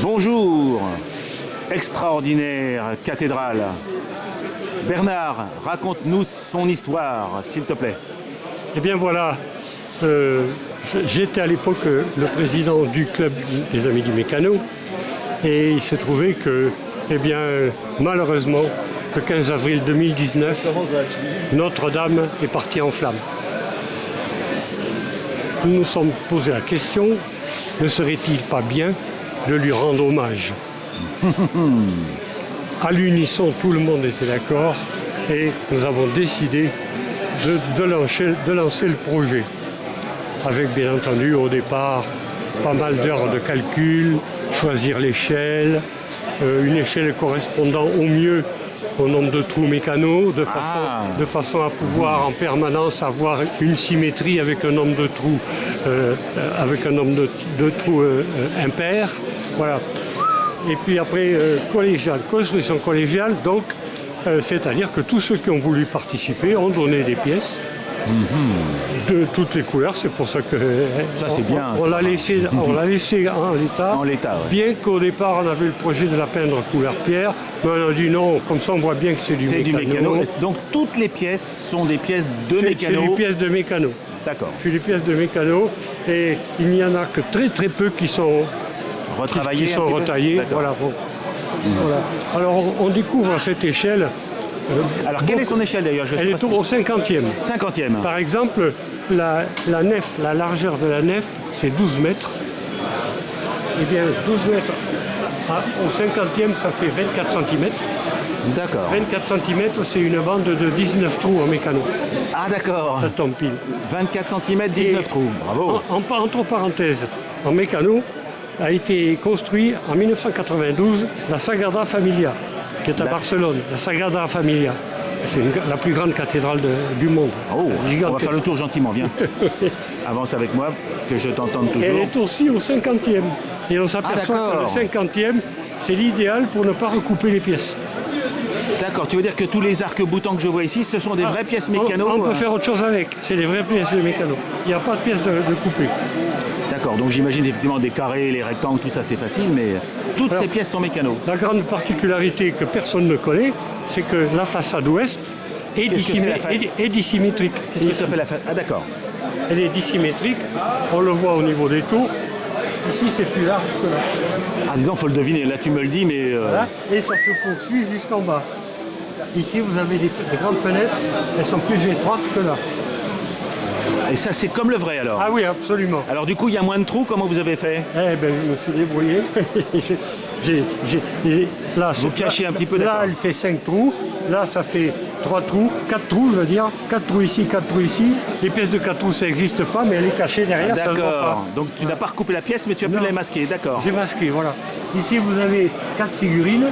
Bonjour, extraordinaire cathédrale. Bernard, raconte-nous son histoire, s'il te plaît. Eh bien voilà, j'étais à l'époque le président du club des Amis du Mécano et il s'est trouvé que, eh bien, malheureusement, le 15 avril 2019, Notre-Dame est partie en flammes. Nous nous sommes posé la question, ne serait-il pas bien de lui rendre hommage? À l'unisson, tout le monde était d'accord et nous avons décidé de lancer le projet. Avec bien entendu au départ pas mal d'heures de calcul, choisir l'échelle, une échelle correspondant au mieux au nombre de trous mécanos, de façon à pouvoir en permanence avoir une symétrie avec un nombre de trous, impair. Voilà. Et puis après, construction collégiale, donc, c'est-à-dire que tous ceux qui ont voulu participer ont donné des pièces de toutes les couleurs. C'est pour ça que on l'a laissé en l'état. Bien qu'au départ, on avait le projet de la peindre couleur pierre, mais on a dit non, comme ça on voit bien que c'est du mécano. Donc toutes les pièces sont des pièces de mécano. C'est des pièces de mécano. D'accord. C'est des pièces de mécano et il n'y en a que très très peu qui sont retaillées. Voilà. Voilà. Alors on découvre à cette échelle. Alors quelle est son échelle d'ailleurs? Elle est au 50e. 50e. Par exemple, la nef, la largeur de la nef, c'est 12 mètres. Eh bien, 12 mètres au 50e, ça fait 24 cm. D'accord. 24 cm, c'est une bande de 19 trous en mécano. Ah d'accord. Ça tombe pile. 24 cm, 19 trous. Bravo. Entre parenthèses, en mécano, a été construit en 1992 la Sagrada Familia, qui est à Barcelone. La Sagrada Familia. C'est la plus grande cathédrale du monde. Oh, on va faire le tour gentiment, viens. Avance avec moi, que je t'entende toujours. Elle est aussi au 50e. Et on s'aperçoit que le 50e, c'est l'idéal pour ne pas recouper les pièces. D'accord, tu veux dire que tous les arcs-boutants que je vois ici, ce sont des vraies pièces mécano? On peut faire autre chose avec, c'est des vraies pièces de mécano. Il n'y a pas de pièces de couper. D'accord, donc j'imagine effectivement des carrés, les rectangles, tout ça c'est facile, mais toutes ces pièces sont mécano. La grande particularité que personne ne connaît, c'est que la façade ouest est dissymétrique. Qu'est-ce que ça s'appelle la façade? Ah d'accord. Elle est dissymétrique, on le voit au niveau des tours. Ici c'est plus large que là. Ah disons, faut le deviner, là tu me le dis, mais... Voilà. Et ça se poursuit jusqu'en bas. Ici vous avez des grandes fenêtres, elles sont plus étroites que là. Et ça c'est comme le vrai alors? Ah oui, absolument. Alors du coup il y a moins de trous, comment vous avez fait? Eh bien je me suis débrouillé. Vous cachez un petit peu, là elle fait 5 trous, là ça fait 3 trous, 4 trous je veux dire, 4 trous ici, 4 trous ici. Les pièces de 4 trous ça n'existe pas, mais elle est cachée derrière. Ah, d'accord, donc tu n'as pas recoupé la pièce mais tu as pu la masquer, d'accord. J'ai masqué, voilà. Ici vous avez 4 figurines.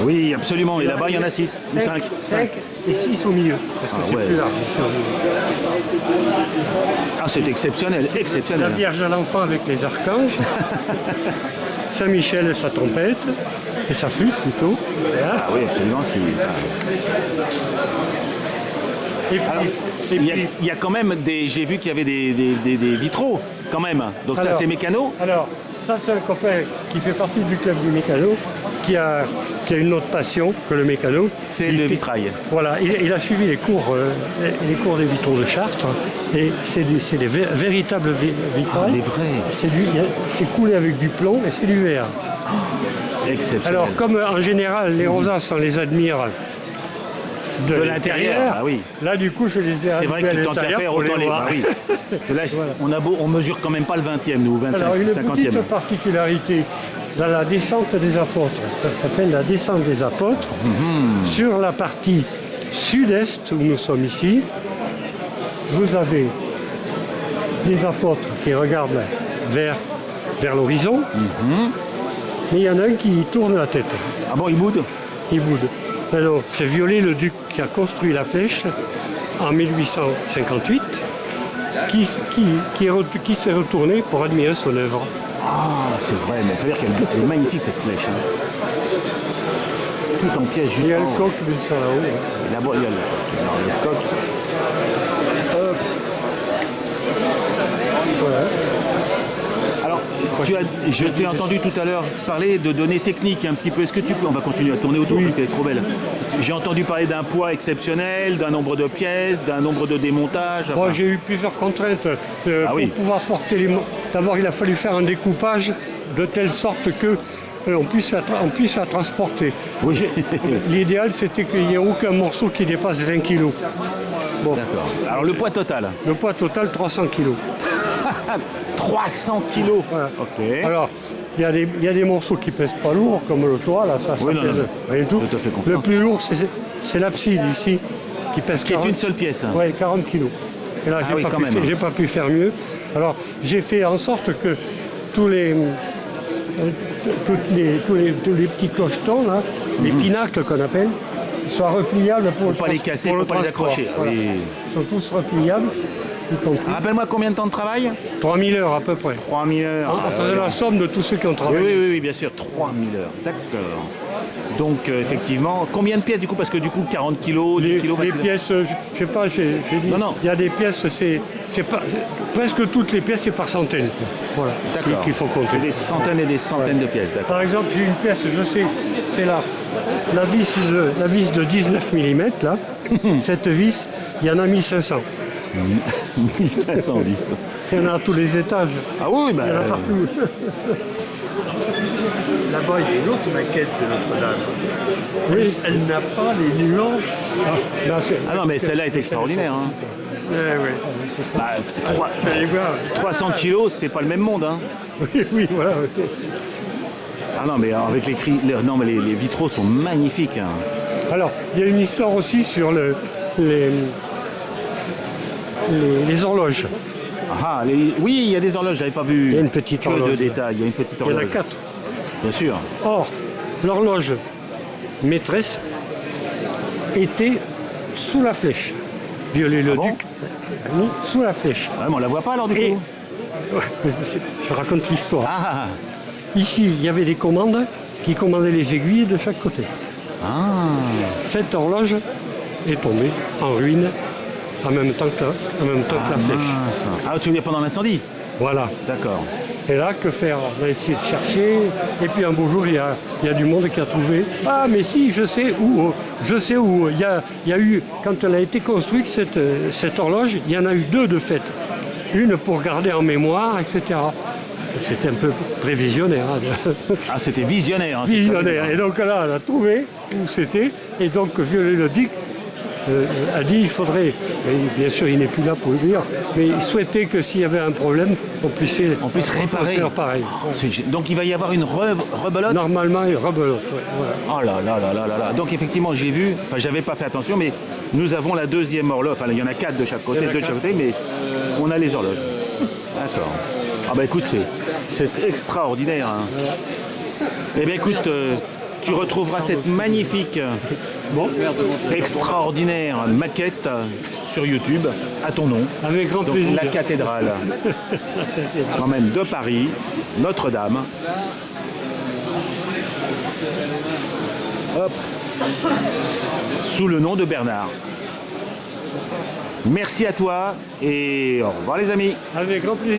Oui, absolument, et là-bas il y en a 6 ou 5. 5 et 6 au milieu, parce que c'est plus large. Ah, c'est exceptionnel, exceptionnel. La Vierge à l'enfant avec les archanges, Saint-Michel et sa trompette, et sa flûte plutôt. Voilà. Ah oui, absolument. Il y a quand même j'ai vu qu'il y avait des vitraux, quand même. Donc alors, ça c'est mécano? Alors, ça c'est un copain qui fait partie du club du mécano, qui a une autre passion que le mécano. C'est le vitrail. Voilà, il a suivi les cours des vitraux de Chartres, et c'est des véritables vitrails. Ah, des vrais. C'est coulé avec du plomb et c'est du verre. Oh, exceptionnel. Alors, comme en général, les rosaces, on les admire de l'intérieur. Ah oui. Là, du coup, je les ai c'est vrai que tant qu'à faire, autant les voir. Oui. Parce que là, voilà. On mesure quand même pas le 20e, nous, 25e. Alors, une petite particularité dans la descente des apôtres, ça s'appelle la descente des apôtres. Sur la partie sud-est, où nous sommes ici, vous avez des apôtres qui regardent vers l'horizon, mais il y en a un qui tourne la tête. Ah bon, il boude? Il boude. Alors, c'est Viollet-le-Duc qui a construit la flèche en 1858, qui s'est retourné pour admirer son œuvre. Ah, c'est vrai, mais il faut dire qu'elle est magnifique cette flèche. Tout en pièces juste. Il y a le coq sur là-haut. Là-bas, il y a le coq. Voilà. Alors, Je t'ai entendu tout à l'heure parler de données techniques un petit peu. Est-ce que tu peux, on va continuer à tourner autour parce qu'elle est trop belle. J'ai entendu parler d'un poids exceptionnel, d'un nombre de pièces, d'un nombre de démontages. Bon, Enfin, j'ai eu plusieurs contraintes Ah pour oui. pouvoir porter les... D'abord, il a fallu faire un découpage de telle sorte que on puisse la transporter. oui. L'idéal, c'était qu'il n'y ait aucun morceau qui dépasse 20 kg. Bon, D'accord. Alors le poids total. le poids total, 300 kg. 300 kilos. Voilà. Ok. Alors, il y a des morceaux qui pèsent pas lourd, comme le toit, là, ça Oui, non, pèse non, rien du tout. je te fais Le confiance. plus lourd, c'est l'abside ici, qui pèse Qui est une seule pièce. Ouais, 40 kilos. Et là, Ah oui, quand même. j'ai pas pu faire mieux. Alors, j'ai fait en sorte que tous les petits clochetons, là, les pinacles qu'on appelle, soient repliables pour, pas les casser, pour le pour pas les transport. accrocher. Voilà. Oui. Ils sont tous repliables, y compris. Rappelle-moi combien de temps de travail 3000 heures à peu près. 3000 heures. En faisant la somme de tous ceux qui ont Oui, travaillé. oui, bien sûr, 3000 heures. D'accord. Donc, effectivement, combien de pièces du coup? Parce que du coup, 40 kilos, 10 Les, kilos, 20 les kilos. pièces, je sais pas, j'ai dit, Non, non. il y a des pièces, c'est pas, presque toutes les pièces, c'est par centaines. Voilà, D'accord. qu'il faut compter. C'est des centaines et des centaines de pièces, d'accord. Par exemple, j'ai une pièce, je sais, c'est la vis de 19 mm, là. Cette vis, il y en a 1500. 1510. Il y en a à tous les étages. Ah oui, bah, Il y en a partout. Là-bas, il y a une autre maquette de Notre-Dame. Oui. Elle n'a pas les nuances. Là, ah non, mais celle-là est extraordinaire. Hein. Eh oui. Bah, Allez voir. 300 kilos, c'est pas le même monde. Hein. oui, oui, voilà. Oui. Ah non, mais avec non, mais les vitraux sont magnifiques. Hein. Alors, il y a une histoire aussi sur les horloges. Ah, oui, il y a des horloges, j'avais pas vu. Il y a une petite que de horloge. détails. Il y a une petite Il y en horloge. a 4. Bien sûr. Or, l'horloge maîtresse était sous la flèche. Viollet-le-Duc, bon mis sous la flèche. Ouais, mais on la voit pas alors du Et coup. je raconte l'histoire. Ah, Ici, il y avait des commandes qui commandaient les aiguilles de chaque côté. Cette horloge est tombée en ruine en même temps que la flèche. mince. Ah, tu veux dire pendant l'incendie? Voilà. D'accord. Et là, que faire? On a essayé de chercher. Et puis un beau jour, il y a du monde qui a trouvé. Ah, mais si, je sais où. Je sais où. Il y a eu, quand elle a été construite, cette horloge, il y en a eu 2 de fait. Une pour garder en mémoire, etc. C'était un peu prévisionnaire. Hein. Ah, c'était visionnaire. Hein, c'est Visionnaire. ça. Et donc là, on a trouvé où c'était. Et donc, Viollet-le-Duc a dit il faudrait, et bien sûr il n'est plus là pour le dire, mais il souhaitait que s'il y avait un problème, on puisse réparer. faire pareil. Donc il va y avoir une rebelote. Normalement, il rebelote. Ouais, voilà. Oh là là là là là là. Donc effectivement j'ai vu, enfin j'avais pas fait attention, mais nous avons la deuxième horloge, enfin il y en a 4 de chaque côté, 2 de chaque côté, mais on a les horloges. D'accord. Ah bah écoute, c'est extraordinaire. Hein. Eh bien écoute, tu retrouveras cette magnifique, extraordinaire maquette sur YouTube à ton nom. Avec grand Donc plaisir. la cathédrale quand même de Paris, Notre-Dame. Hop. Sous le nom de Bernard. Merci à toi et au revoir les amis. Avec grand plaisir.